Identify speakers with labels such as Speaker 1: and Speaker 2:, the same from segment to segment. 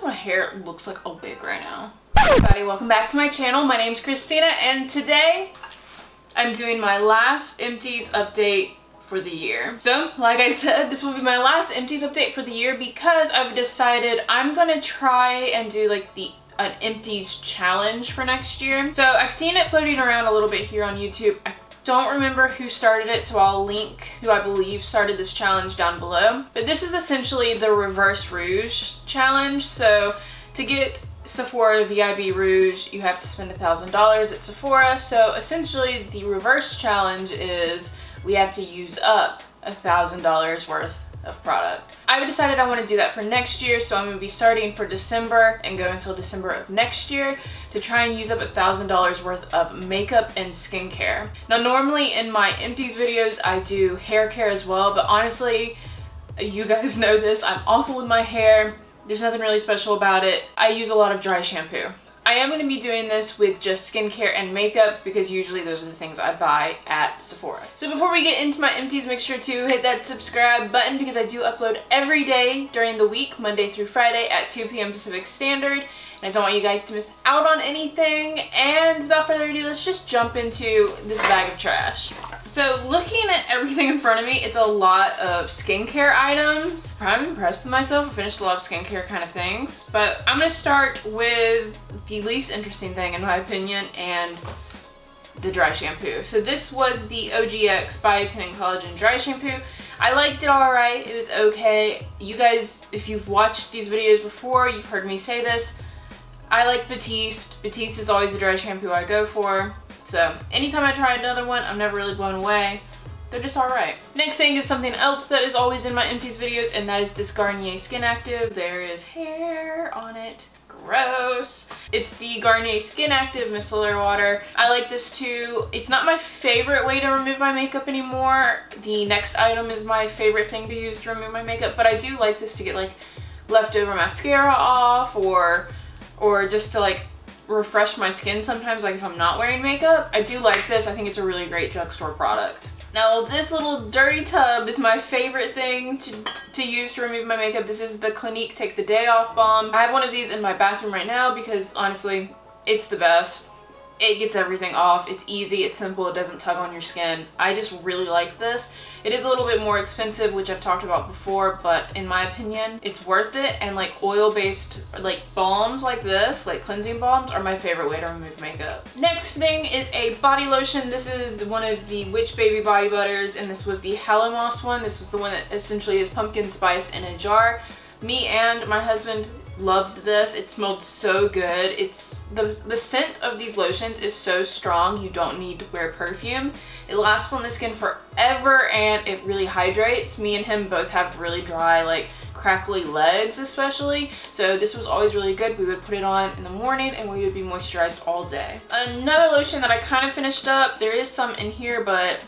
Speaker 1: my hair looks like a wig right now. Hey everybody, welcome back to my channel. My name's Christina and today I'm doing my last Empties update for the year. So, like I said, this will be my last Empties update for the year because I've decided I'm gonna try and do like an Empties challenge for next year. So I've seen it floating around a little bit here on YouTube. I don't remember who started it, so I'll link who I believe started this challenge down below. But this is essentially the Reverse Rouge challenge. So to get Sephora VIB Rouge, you have to spend $1,000 at Sephora. So essentially the reverse challenge is we have to use up $1,000 worth of product. I've decided I want to do that for next year, so I'm going to be starting for December and go until December of next year to try and use up $1,000 worth of makeup and skincare. Now normally in my Empties videos I do hair care as well, but honestly, you guys know this, I'm awful with my hair. There's nothing really special about it. I use a lot of dry shampoo. I am going to be doing this with just skincare and makeup because usually those are the things I buy at Sephora. So before we get into my Empties, make sure to hit that subscribe button because I do upload every day during the week, Monday through Friday at 2 p.m. Pacific Standard. And I don't want you guys to miss out on anything. And without further ado, let's just jump into this bag of trash. So looking at everything in front of me, it's a lot of skincare items. I'm impressed with myself. I finished a lot of skincare kind of things. But I'm going to start with the least interesting thing in my opinion, and the dry shampoo. So this was the OGX Biotin and Collagen Dry Shampoo. I liked it alright. It was okay. You guys, if you've watched these videos before, you've heard me say this. I like Batiste. Batiste is always the dry shampoo I go for. So anytime I try another one, I'm never really blown away. They're just alright. Next thing is something else that is always in my Empties videos, and that is this Garnier Skin Active. There is hair on it. Gross. It's the Garnier Skin Active Micellar Water. I like this too. It's not my favorite way to remove my makeup anymore. The next item is my favorite thing to use to remove my makeup, but I do like this to get like leftover mascara off or just to like refresh my skin sometimes, like if I'm not wearing makeup. I do like this. I think it's a really great drugstore product. Now this little dirty tub is my favorite thing to use to remove my makeup. This is the Clinique Take the Day Off Balm. I have one of these in my bathroom right now because honestly, it's the best. It gets everything off. It's easy, it's simple, it doesn't tug on your skin. I just really like this. It is a little bit more expensive, which I've talked about before, but in my opinion, it's worth it. And like oil-based like balms like this, like cleansing balms, are my favorite way to remove makeup. Next thing is a body lotion. This is one of the Witch Baby body butters, and this was the Halomoss one. This was the one that essentially is pumpkin spice in a jar. Me and my husband loved this. It smelled so good. It's the scent of these lotions is so strong you don't need to wear perfume. It lasts on the skin forever and it really hydrates. Me and him both have really dry, like crackly legs especially, so this was always really good. We would put it on in the morning and we would be moisturized all day. Another lotion that I kind of finished up, there is some in here but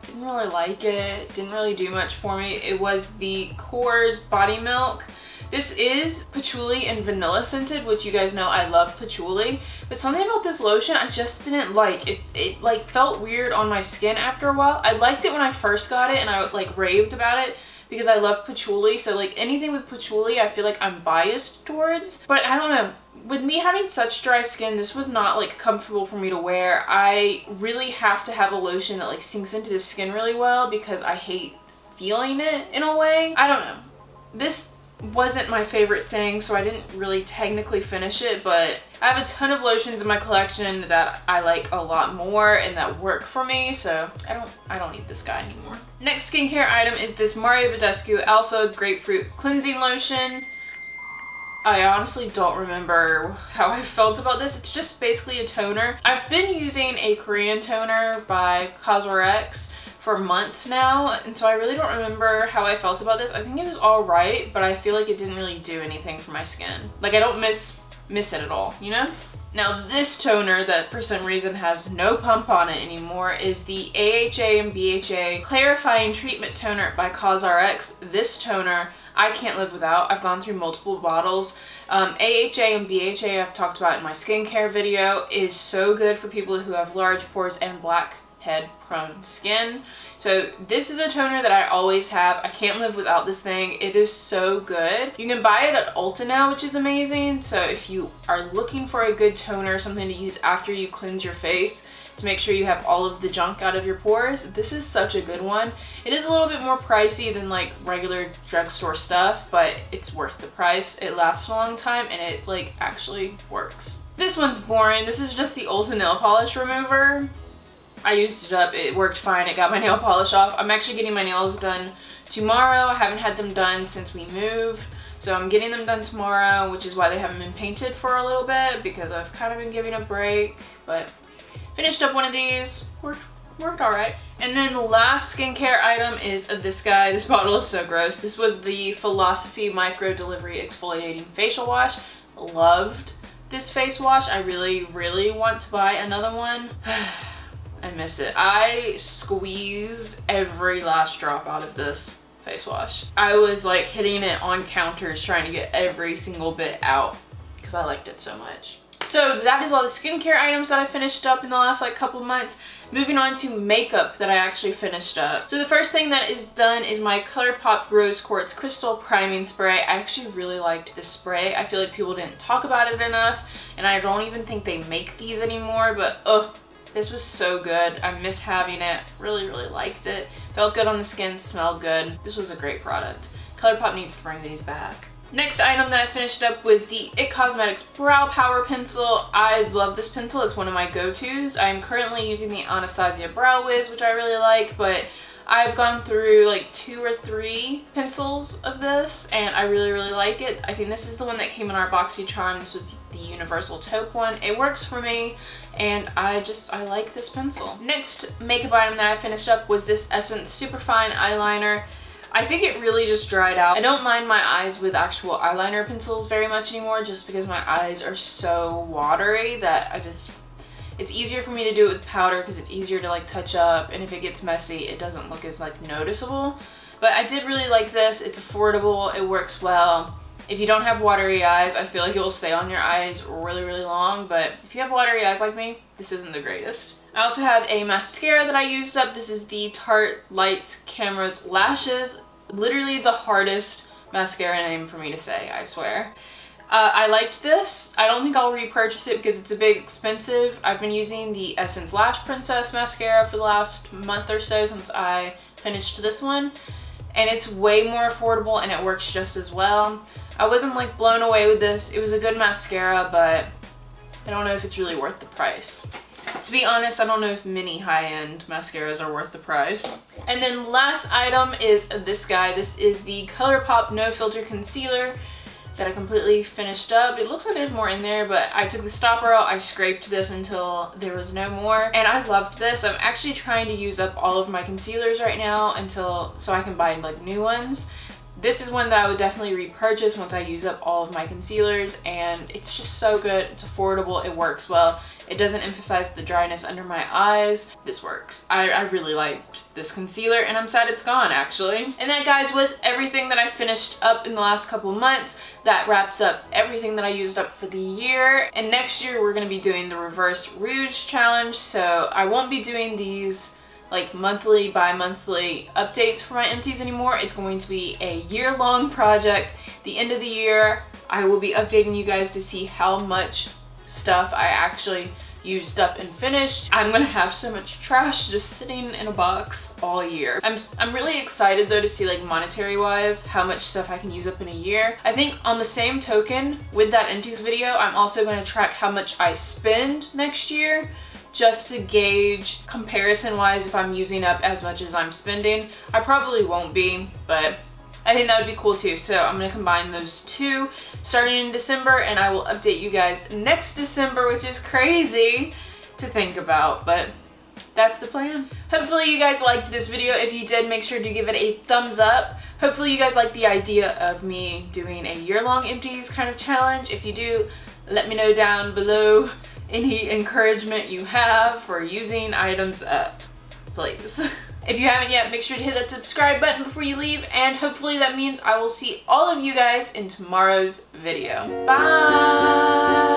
Speaker 1: didn't really like it, didn't really do much for me. It was the Kors Body Milk. This is patchouli and vanilla scented, which you guys know I love patchouli, but something about this lotion I just didn't like. It like felt weird on my skin after a while. I liked it when I first got it and I like raved about it because I love patchouli, so like anything with patchouli I feel like I'm biased towards, but I don't know. With me having such dry skin, this was not like comfortable for me to wear. I really have to have a lotion that like sinks into the skin really well because I hate feeling it in a way. I don't know. This wasn't my favorite thing, so I didn't really technically finish it, but I have a ton of lotions in my collection that I like a lot more and that work for me, so I don't need this guy anymore. Next skincare item is this Mario Badescu Alpha Grapefruit Cleansing Lotion. I honestly don't remember how I felt about this. It's just basically a toner. I've been using a Korean toner by CosRX for months now, and so I really don't remember how I felt about this. I think it was alright, but I feel like it didn't really do anything for my skin. Like I don't miss it at all, you know? Now this toner that for some reason has no pump on it anymore is the AHA and BHA Clarifying Treatment Toner by CosRX. This toner I can't live without. I've gone through multiple bottles. AHA and BHA I've talked about in my skincare video is so good for people who have large pores and black head prone skin. So this is a toner that I always have. I can't live without this thing. It is so good. You can buy it at Ulta now, which is amazing. So if you are looking for a good toner, something to use after you cleanse your face to make sure you have all of the junk out of your pores, this is such a good one. It is a little bit more pricey than like regular drugstore stuff, but it's worth the price. It lasts a long time and it like actually works. This one's boring. This is just the Ulta nail polish remover. I used it up, it worked fine, it got my nail polish off. I'm actually getting my nails done tomorrow. I haven't had them done since we moved, so I'm getting them done tomorrow, which is why they haven't been painted for a little bit, because I've kind of been giving a break, but finished up one of these, worked alright. And then the last skincare item is this guy. This bottle is so gross. This was the Philosophy Micro Delivery Exfoliating Facial Wash. Loved this face wash. I really, really want to buy another one. I miss it. I squeezed every last drop out of this face wash. I was like hitting it on counters trying to get every single bit out because I liked it so much. So that is all the skincare items that I finished up in the last like couple months. Moving on to makeup that I actually finished up. So the first thing that is done is my ColourPop Rose Quartz Crystal Priming Spray. I actually really liked this spray. I feel like people didn't talk about it enough, and I don't even think they make these anymore, but this was so good. I miss having it. Really, really liked it. Felt good on the skin, smelled good. This was a great product. ColourPop needs to bring these back. Next item that I finished up was the IT Cosmetics Brow Power Pencil. I love this pencil. It's one of my go-tos. I'm currently using the Anastasia Brow Wiz, which I really like, but I've gone through like 2 or 3 pencils of this and I really, really like it. I think this is the one that came in our BoxyCharm. This was the Universal Taupe one. It works for me and I like this pencil. Next makeup item that I finished up was this Essence Superfine Eyeliner. I think it really just dried out. I don't line my eyes with actual eyeliner pencils very much anymore just because my eyes are so watery that it's easier for me to do it with powder because it's easier to like touch up, and if it gets messy it doesn't look as like noticeable. But I did really like this. It's affordable, it works well. If you don't have watery eyes, I feel like it will stay on your eyes really, really long, but if you have watery eyes like me, this isn't the greatest. I also have a mascara that I used up. This is the Tarte Lights Cameras Lashes. Literally the hardest mascara name for me to say, I swear. I liked this. I don't think I'll repurchase it because it's a bit expensive. I've been using the Essence Lash Princess mascara for the last month or so since I finished this one. And it's way more affordable and it works just as well. I wasn't like blown away with this. It was a good mascara, but I don't know if it's really worth the price. To be honest, I don't know if many high-end mascaras are worth the price. And then last item is this guy. This is the ColourPop No Filter Concealer that I completely finished up. It looks like there's more in there, but I took the stopper out, I scraped this until there was no more, and I loved this. I'm actually trying to use up all of my concealers right now so I can buy like new ones. This is one that I would definitely repurchase once I use up all of my concealers, and it's just so good. It's affordable, it works well. It doesn't emphasize the dryness under my eyes. This works. I really liked this concealer and I'm sad it's gone actually. And that, guys, was everything that I finished up in the last couple months. That wraps up everything that I used up for the year. And next year we're going to be doing the Reverse Rouge challenge, so I won't be doing these like monthly, bi-monthly updates for my empties anymore. It's going to be a year-long project. The end of the year, I will be updating you guys to see how much stuff I actually used up and finished. I'm gonna have so much trash just sitting in a box all year. I'm really excited though to see, like, monetary wise how much stuff I can use up in a year. I think on the same token with that empties video, I'm also going to track how much I spend next year, just to gauge comparison wise if I'm using up as much as I'm spending. I probably won't be, but I think that would be cool too. So I'm gonna combine those two starting in December, and I will update you guys next December, which is crazy to think about, but that's the plan. Hopefully you guys liked this video. If you did, make sure to give it a thumbs up. Hopefully you guys like the idea of me doing a year-long empties kind of challenge. If you do, let me know down below any encouragement you have for using items up, please. If you haven't yet, make sure to hit that subscribe button before you leave, and hopefully that means I will see all of you guys in tomorrow's video. Bye!